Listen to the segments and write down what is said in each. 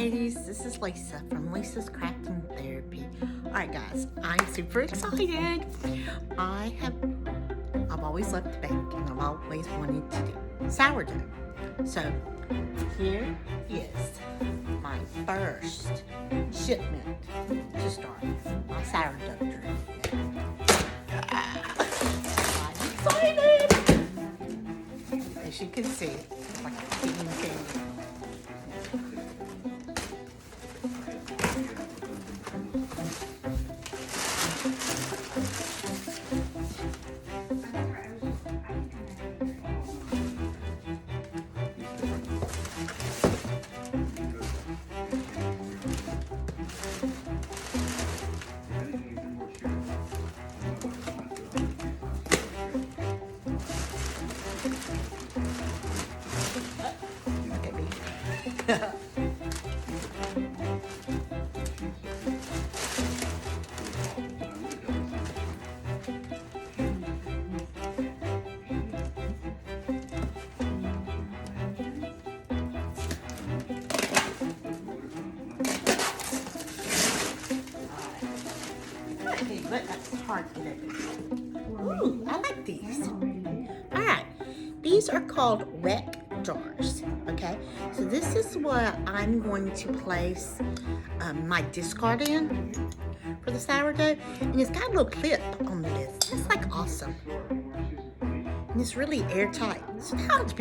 ladies, this is Lisa from Lisa's Crafting Therapy. Alright guys, I'm super excited. I've always loved to bake and I've always wanted to do sourdough. So here is my first shipment to start my sourdough journey. I'm excited! As you can see, it's like a king candy. But that's hard to get open. Ooh, I like these. Alright, these are called wet jars, okay? So this is what I'm going to place my discard in for the sourdough. And it's got a little clip on the lid. That's like awesome. And it's really airtight. So now it's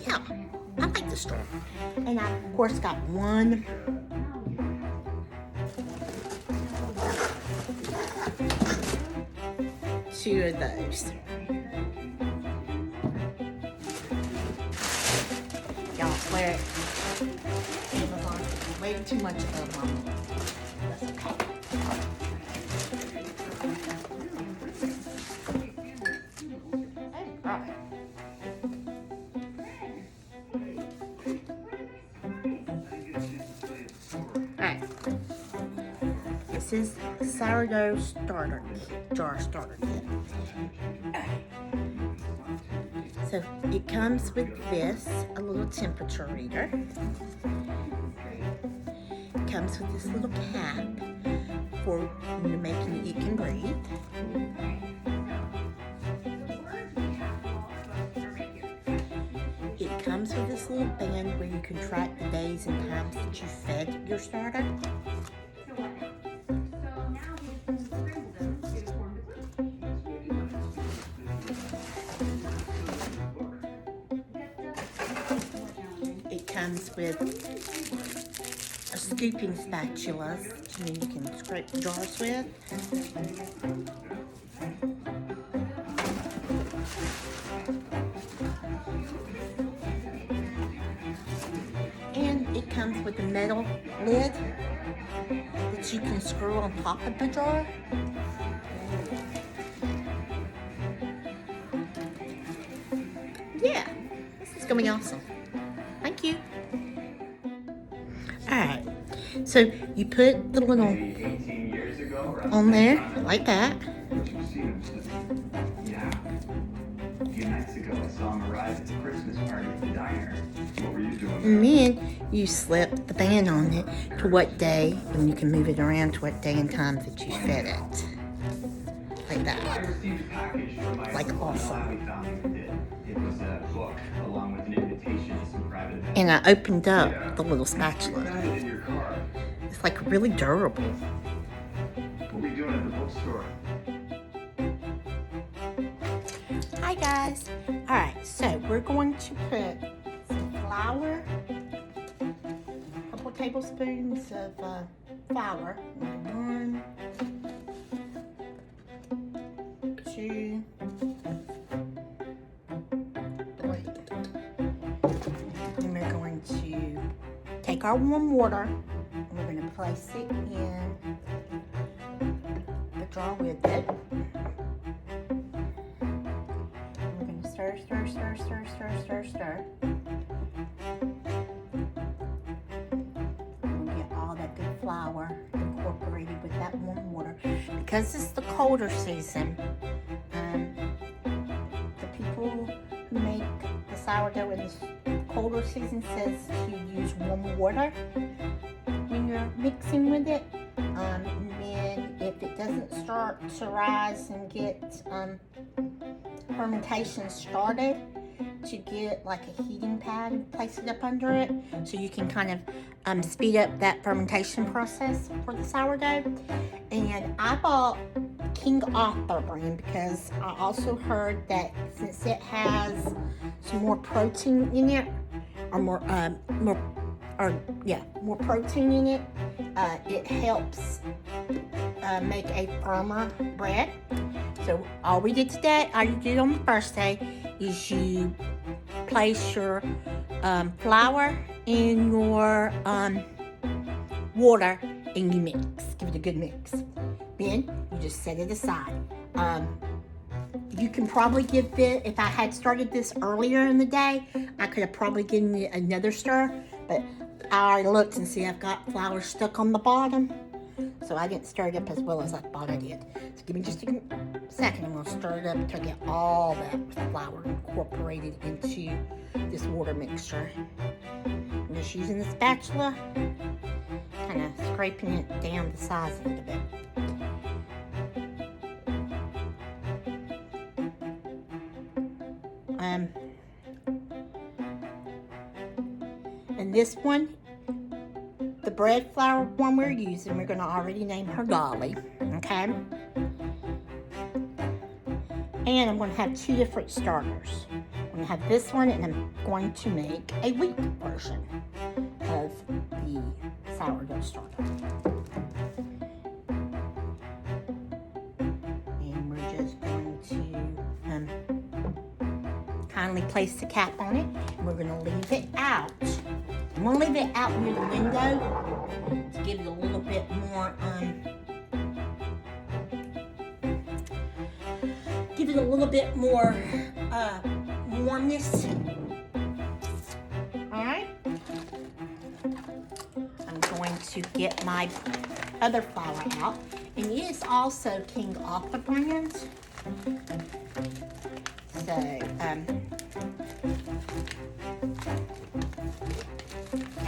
yeah, I like this jar. And I, of course, got two of those. Y'all swear Amazon way too much of them. That's okay. Alright. This is Sourdough Starter jar starter kit. So it comes with this, a little temperature reader. It comes with this little cap for when you're making it, you can breathe. It comes with this little band where you can track the days and times that you fed your starter. It comes with a scooping spatula, so you can scrape the jars with. And it comes with a metal lid that you can screw on top of the jar. Yeah, this is gonna be awesome. Thank you. Alright, so you put the little on there like that. Yeah. A few nights ago I saw him arrive at the Christmas party at the diner. What were you doing? And then you slip the band on it to what day, and you can move it around to what day and time that you fed it. Like that. Like awesome. It was a book along with an invitation to some private event. And I opened up the little spatula. In your car. It's like really durable. What were you doing at the bookstore? Hi guys. Alright, so we're going to put some flour, a couple tablespoons of flour. 1, 2, 3. And we're going to take our warm water and we're going to place it in the jar with it. We're going to stir, stir, stir, stir, stir, stir, stir. We'll get all that good flour incorporated with that warm water. Because it's the colder season, the people who make the sourdough in the colder season says to use warm water when you're mixing with it. And then if it doesn't start to rise and get fermentation started, to get like a heating pad and place it up under it so you can kind of speed up that fermentation process for the sourdough. And I bought King Arthur brand because I also heard that since it has some more protein in it, or more protein in it, it helps make a firmer bread. So all we did today, all you did on the first day, is you place your flour in your water and you mix. Give it a good mix. Then you just set it aside. You can probably give it, if I had started this earlier in the day, I could have probably given it another stir, but I already looked and see I've got flour stuck on the bottom, so I didn't stir it up as well as I thought I did. So give me just a second. I'm going to stir it up until I get all that flour incorporated into this water mixture. I'm just using the spatula, kind of scraping it down the sides a little bit. And this one, the bread flour one we're using, we're going to already name her Dolly, okay? And I'm going to have two different starters. I'm going to have this one, and I'm going to make a wheat version of the sourdough starter. And we're just going to kindly place the cap on it. And we're going to leave it out. I'm going to leave it out near the window to give it a little bit more, warmness. Alright. I'm going to get my other flour out. And it is also King Arthur brand. So,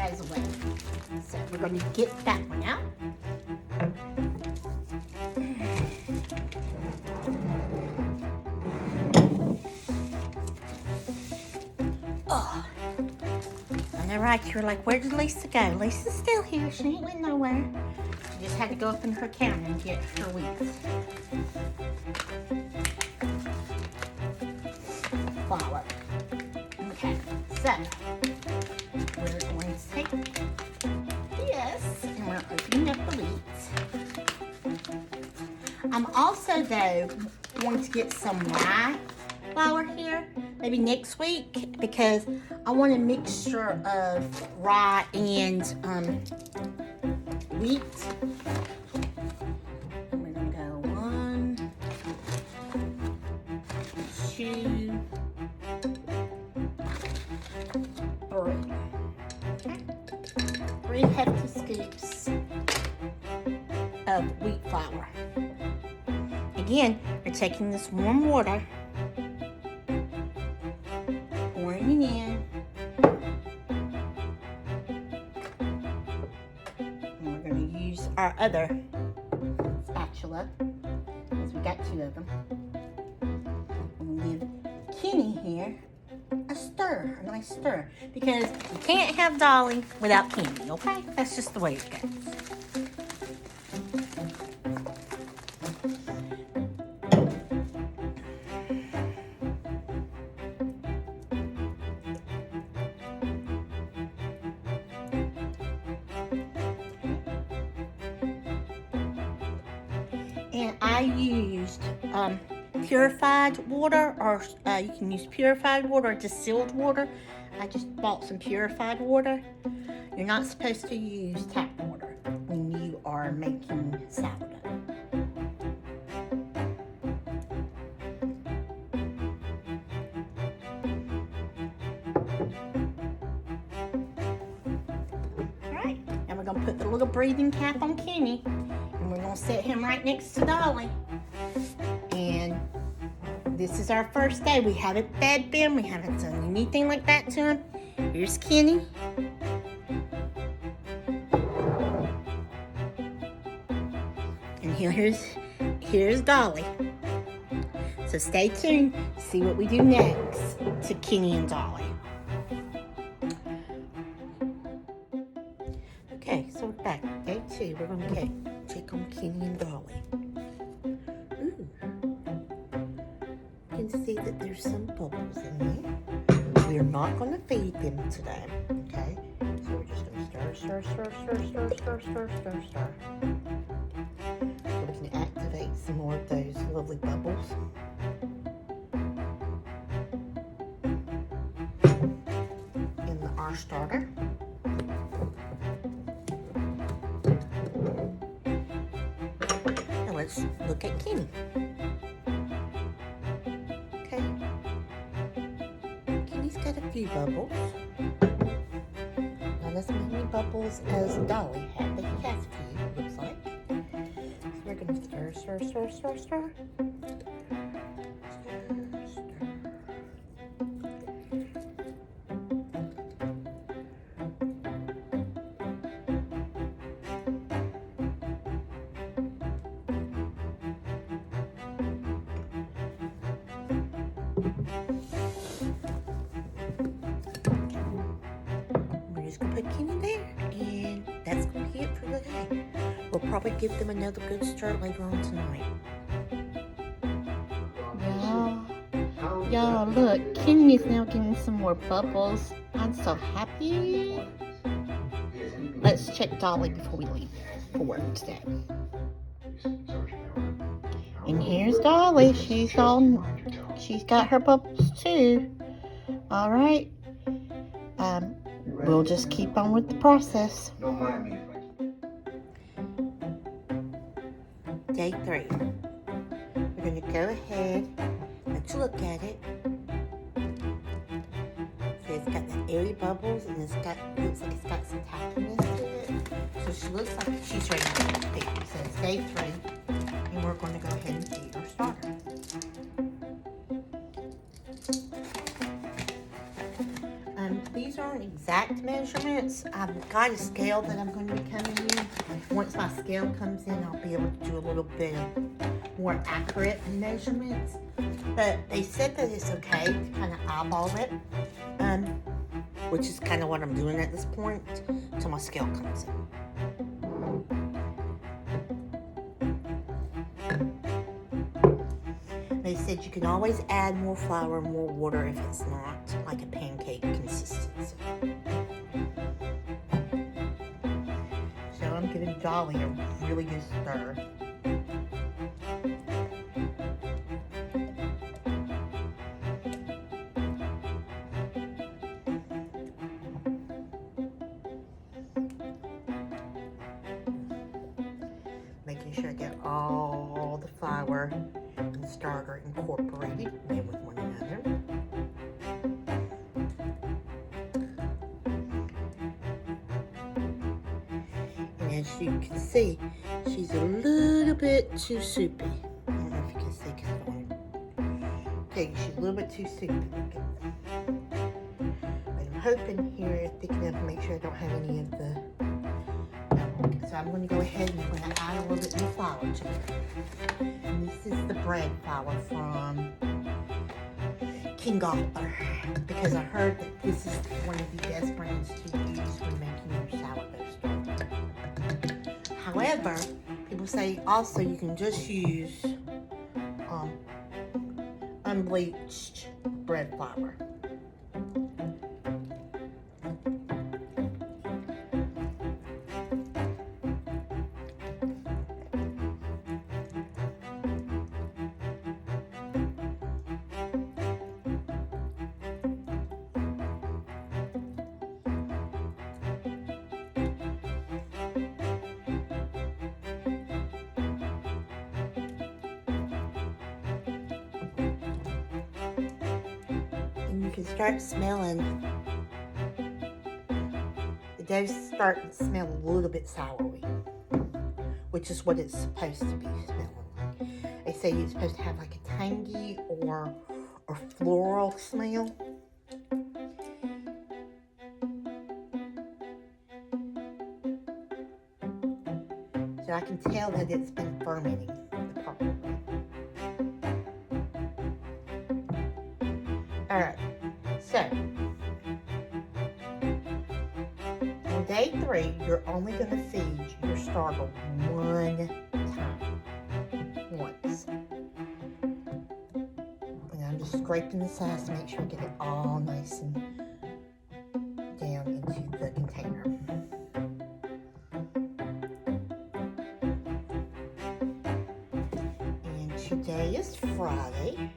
as well. So we're going to get that one out. Oh, I know, right? You're like, where did Lisa go? Lisa's still here. She ain't went nowhere. She just had to go up in her counter and get her wheat flour. Okay, so we're going to take this and we're opening up the wheat. I'm also, though, going to get some rye flour here, maybe next week, because I want a mixture of rye and wheat. And we're going to go 1, 2, 3. Okay. 3 hefty scoops of wheat flour. Again, we're taking this warm water, pouring it in, and we're going to use our other spatula, because we got 2 of them. And give Kenny here a stir, a nice stir, because you can't have Dolly without Kenny, okay? That's just the way it goes. And I used purified water, or you can use purified water or distilled water. I just bought some purified water. You're not supposed to use tap water when you are making sourdough. Alright, and we're going to put the little breathing cap on Kenny. And we're going to set him right next to Dolly. And this is our first day. We haven't fed them. We haven't done anything like that to him. Here's Kenny. here's Dolly. So stay tuned to see what we do next to Kenny and Dolly. Okay, so we're back. Day 2. We're going to check on Kenny and Dolly. Ooh. You can see that there's some bubbles in there. We're not going to feed them today, okay? So we're just going to stir. So we can activate some more of those lovely bubbles. In our starter. Now let's look at Kenny. Okay. Kenny's got a few bubbles. Not as many bubbles as Dolly had, but he has a few, it looks like. So we're going to stir. We're just going to put Kenny there, and that's going to be it for the day. We'll probably give them another good stir later on tonight. Y'all, look, Kenny is now getting some more bubbles. I'm so happy. Let's check Dolly before we leave for work today. And here's Dolly. She's got her bubbles too. All right. We'll just keep on with the process. Don't mind me. Day 3. We're going to go ahead. Let's look at it. So it's got the airy bubbles, and looks like it's got some tackiness to it. So she looks like she's ready to feed. So it's day 3, and we're going to go ahead and feed our starter. These aren't exact measurements. I've got a scale that I'm going to be coming in. Once my scale comes in, I'll be able to do a little bit more accurate measurements. But they said that it's okay to kind of eyeball it, which is kind of what I'm doing at this point until my scale comes in. They said you can always add more flour and more water if it's not like a pancake consistency. So I'm giving Dolly a really good stir. Making sure I get all the flour and starter incorporated in with one another. And as you can see, she's a little bit too soupy. I don't know if you can see because okay, she's a little bit too soupy looking. But I'm hoping here it's thick enough to make sure I don't have any of the milk. So I'm going to go ahead and I'm going to add a little bit more flour to it. And this is the bread flour from King Arthur, because I heard that this is one of the best brands to use when making your sourdough starter. However, people say also you can just use unbleached bread flour. You can start smelling, the dough's starting to smell a little bit soury, which is what it's supposed to be smelling like. They say it's supposed to have like a tangy or floral smell. So I can tell that it's been fermenting the proper way. Alright, so on day 3, you're only going to feed your starter one time. Once. And I'm just scraping the sides to make sure I get it all nice and down into the container. And today is Friday.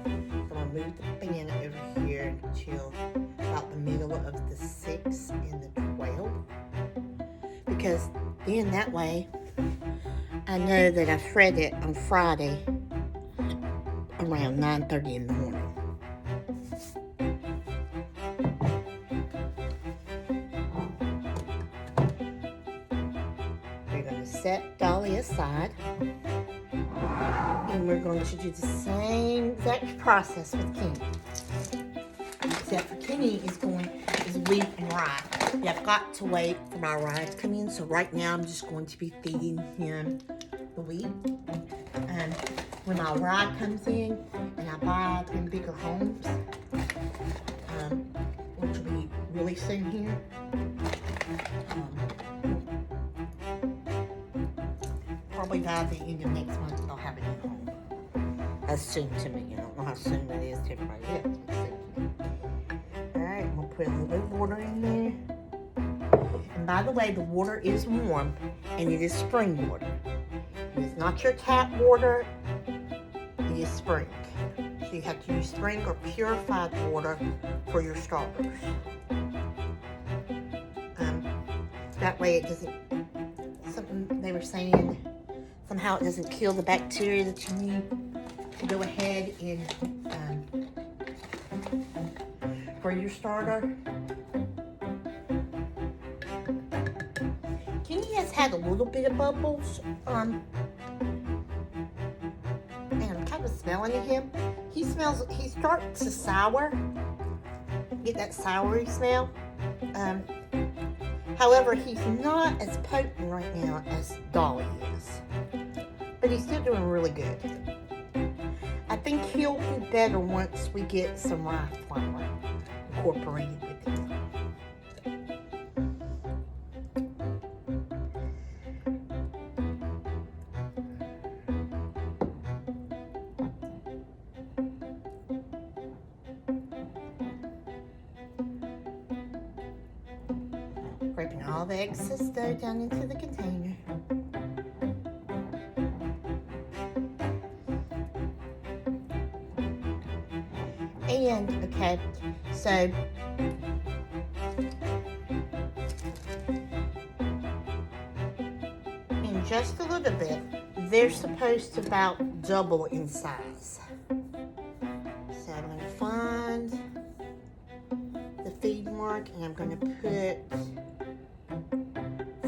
I'm going to move the banana over here until about the middle of the 6th and the 12th. Because then that way I know that I fed it on Friday around 9:30 in the morning. We're going to set Dolly aside. And we're going to do the same exact process with Kenny. Except for Kenny is wheat and rye. Yeah, I've got to wait for my rye to come in. So right now I'm just going to be feeding him the wheat. And when my rye comes in and I buy them bigger homes, which will be really soon here, probably by the end of next month they'll have a new home. That's soon to me. I don't know how soon that is to everybody else. Alright, I'm going to put a little bit of water in there. And by the way, the water is warm and it is spring water. It is not your tap water, it is spring. So you have to use spring or purified water for your starters. That way it doesn't, something they were saying, somehow it doesn't kill the bacteria that you need to go ahead and for your starter. Kenny has had a little bit of bubbles. And I'm kind of smelling him. He starts to sour. Get that soury smell. However, he's not as potent right now as Dolly is. But he's still doing really good. I think he'll do better once we get some rye flour incorporated with him. Scraping all the excess dough down into the container. And, okay, so in just a little bit, they're supposed to about double in size. So I'm going to find the feed mark and I'm going to put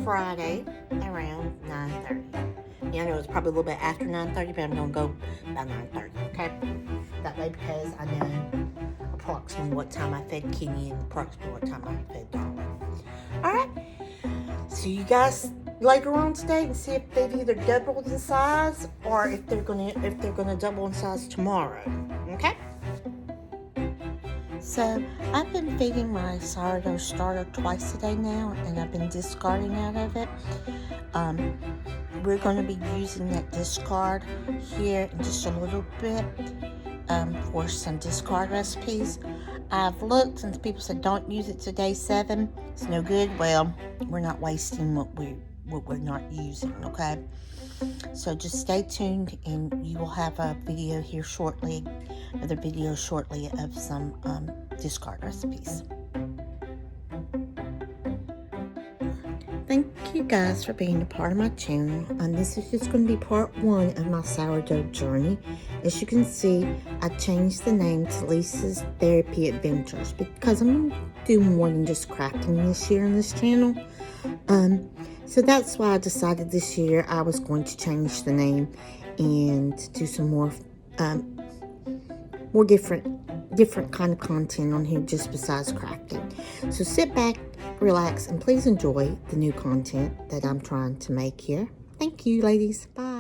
Friday around 9:30. Yeah, I know it's probably a little bit after 9:30, but I'm going to go by 9:30, okay? That way, because I know approximately what time I fed Kenny and approximately what time I fed Dolly. Alright, see you guys later on today and see if they've either doubled in size or if they're gonna double in size tomorrow. Okay? So I've been feeding my sourdough starter twice a day now, and I've been discarding out of it. We're going to be using that discard here in just a little bit for some discard recipes. I've looked and people said don't use it to day 7. It's no good. Well, we're not wasting what we're not using. Okay. So just stay tuned, and you will have a video here shortly, another video shortly of some discard recipes. Thank you guys for being a part of my channel. This is just going to be part 1 of my sourdough journey. As you can see, I changed the name to Lisa's Therapy Adventures because I'm going to do more than just crafting this year on this channel. So that's why I decided this year I was going to change the name and do some more different kind of content on here just besides crafting. So sit back, relax, and please enjoy the new content that I'm trying to make here. Thank you, ladies. Bye.